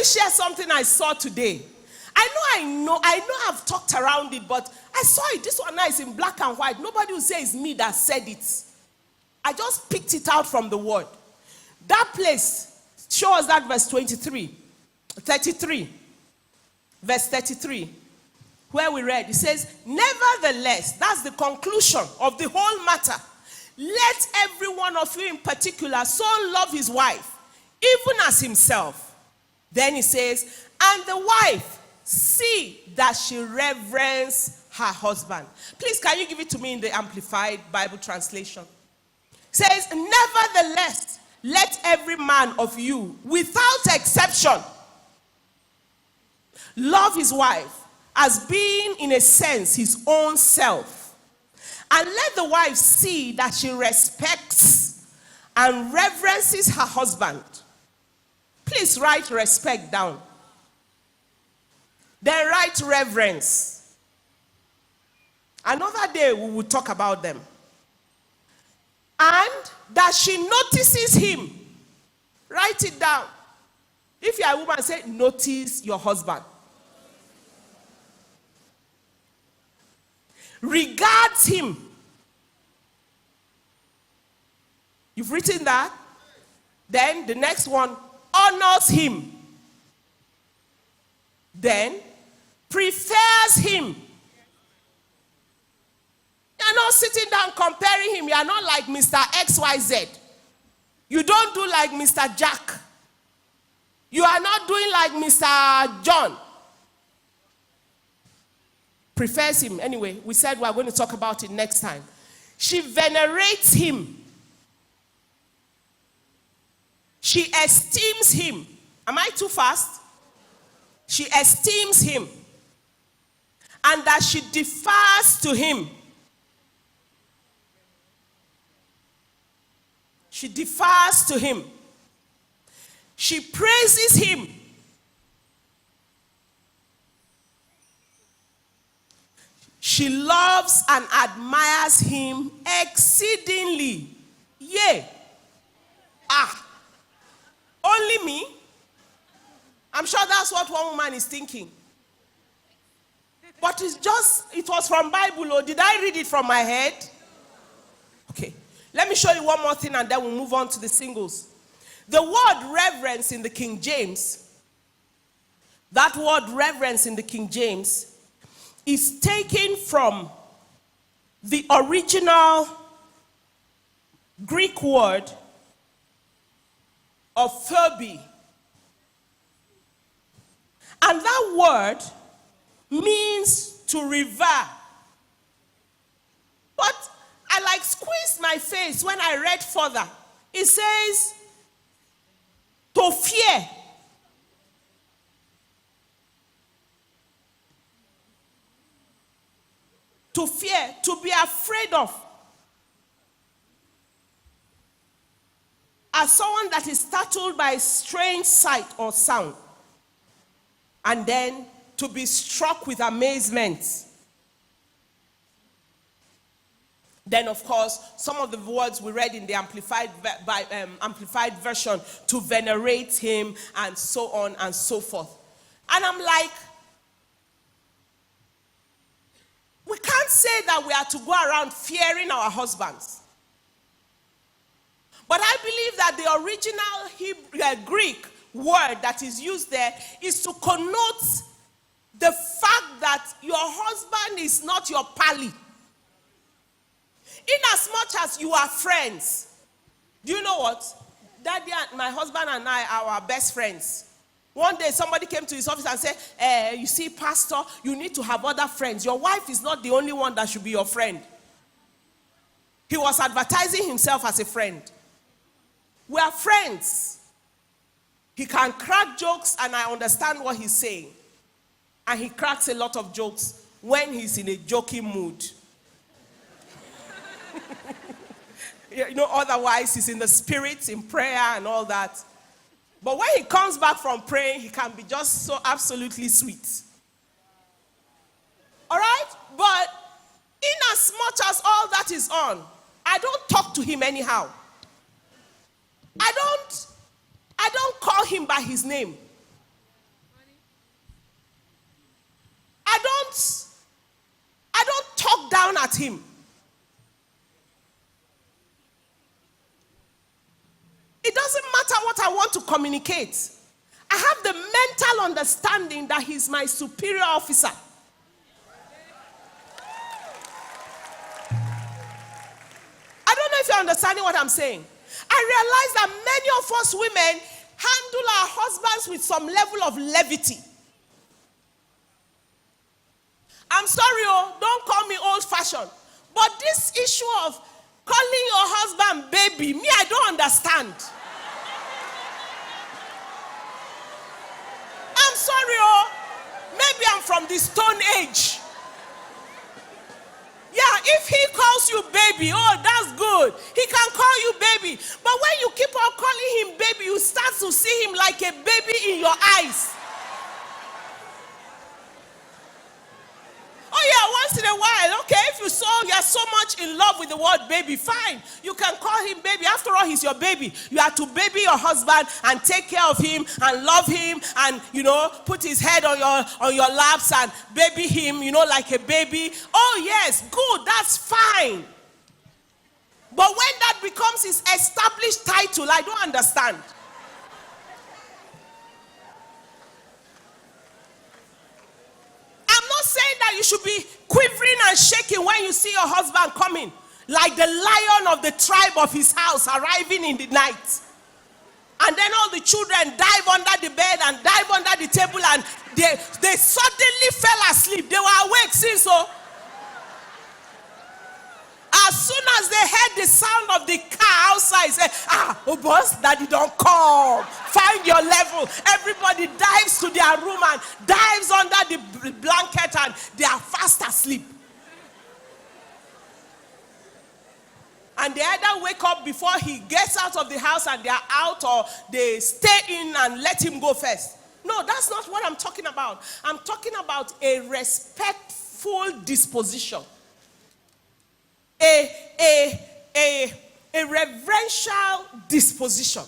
me share something I saw today. I know I've talked around it, but I saw it. This one now is in black and white. Nobody will say it's me that said it. I just picked it out from the word. That place, show us that verse 33. Verse 33, where we read, it says, nevertheless, that's the conclusion of the whole matter. Let every one of you in particular so love his wife, even as himself. Then he says, and the wife, see that she reverence her husband. Please, can you give it to me in the Amplified Bible translation? It says, nevertheless, let every man of you, without exception, love his wife as being, in a sense, his own self. And let the wife see that she respects and reverences her husband. Please write respect down. Then write reverence. Another day we will talk about them. And that she notices him. Write it down. If you are a woman, say, notice your husband. Regards him. You've written that. Then the next one, honors him. Then prefers him. You're not sitting down comparing him. You are not like Mr. XYZ. You don't do like Mr. Jack. You are not doing like Mr. John. Prefers him. Anyway, we said we are going to talk about it next time. She venerates him. She esteems him. Am I too fast? She esteems him. And that she defers to him. She defers to him. She praises him. She loves and admires him exceedingly. Yea. Only me? I'm sure that's what one woman is thinking. But it was from Bible, or did I read it from my head? Okay. Let me show you one more thing and then we'll move on to the singles. The word reverence in the King James, that word reverence in the King James is taken from the original Greek word of phobia. And that word means to revere. But I squeezed my face when I read further. It says to fear. To fear, to be afraid of. As someone that is startled by a strange sight or sound. And then to be struck with amazement. Then, of course, some of the words we read in the Amplified version, to venerate him, and so on and so forth. And I'm like, we can't say that we are to go around fearing our husbands. But I believe that the original Greek word that is used there is to connote the fact that your husband is not your pally. In as much as you are friends. Do you know what? Daddy and my husband and I are our best friends. One day somebody came to his office and said, you see, Pastor, you need to have other friends. Your wife is not the only one that should be your friend. He was advertising himself as a friend. We are friends. He can crack jokes and I understand what he's saying. And he cracks a lot of jokes when he's in a joking mood. Otherwise he's in the spirit, in prayer and all that. But when he comes back from praying, he can be just so absolutely sweet. All right? But in as much as all that is on, I don't talk to him anyhow. I don't call him by his name. don't talk down at him. It doesn't matter what I want to communicate. I have the mental understanding that he's my superior officer. I don't know if you're understanding what I'm saying. I realize that many of us women handle our husbands with some level of levity. I'm sorry, don't call me old-fashioned. But this issue of calling your husband baby, me, I don't understand. I'm sorry, maybe I'm from the Stone Age. Yeah, if he calls you baby, that's good. He can call you baby. But when you keep on calling him baby, you start to see him like a baby in your eyes. Oh yeah, once in a while, okay, if you're so much in love with the word baby, fine. You can call him baby. After all, he's your baby. You have to baby your husband and take care of him and love him and, put his head on your laps and baby him, like a baby. Oh yes, good, that's fine. But when that becomes his established title, I don't understand. I'm not saying that you should be quivering and shaking when you see your husband coming, like the lion of the tribe of his house arriving in the night. And then all the children dive under the bed and dive under the table and they suddenly fell asleep. They were awake since so. As soon as they heard the sound of the car outside, say, oh boss, daddy don't come. Find your level. Everybody dives to their room and dives under the blanket and they are fast asleep. And they either wake up before he gets out of the house and they are out, or they stay in and let him go first. No, that's not what I'm talking about. I'm talking about a respectful disposition. A reverential disposition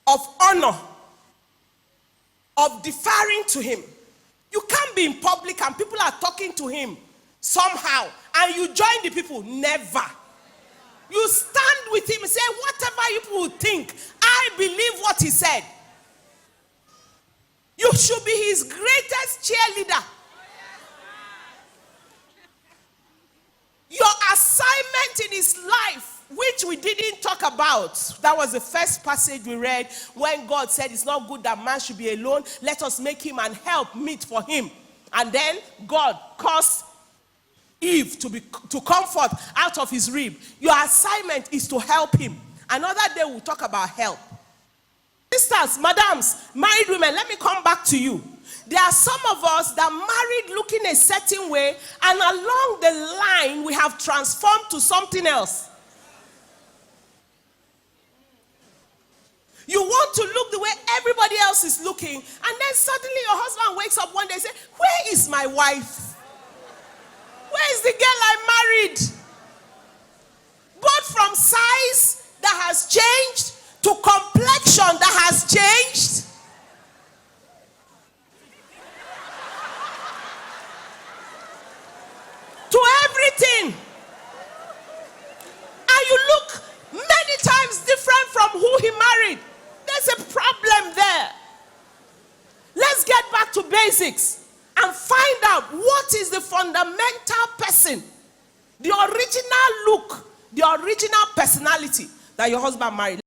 of honor, of deferring to him. You can't be in public and people are talking to him somehow and you join the people. Never. You stand with him and say, whatever you people think, I believe what he said. You should be his greatest cheerleader. Your assignment in his life, which we didn't talk about, that was the first passage we read when God said it's not good that man should be alone. Let us make him and help meet for him. And then God caused Eve to come forth out of his rib. Your assignment is to help him. Another day we'll talk about help. Sisters, madams, married women, let me come back to you. There are some of us that married looking a certain way, and along the line we have transformed to something else. You want to look the way everybody else is looking, and then suddenly your husband wakes up one day and says, where is my wife? Where is the girl I married? Both from size that has changed to complexion that has changed. To everything. And you look many times different from who he married. There's a problem there. Let's get back to basics and find out what is the fundamental person, the original look, the original personality that your husband married.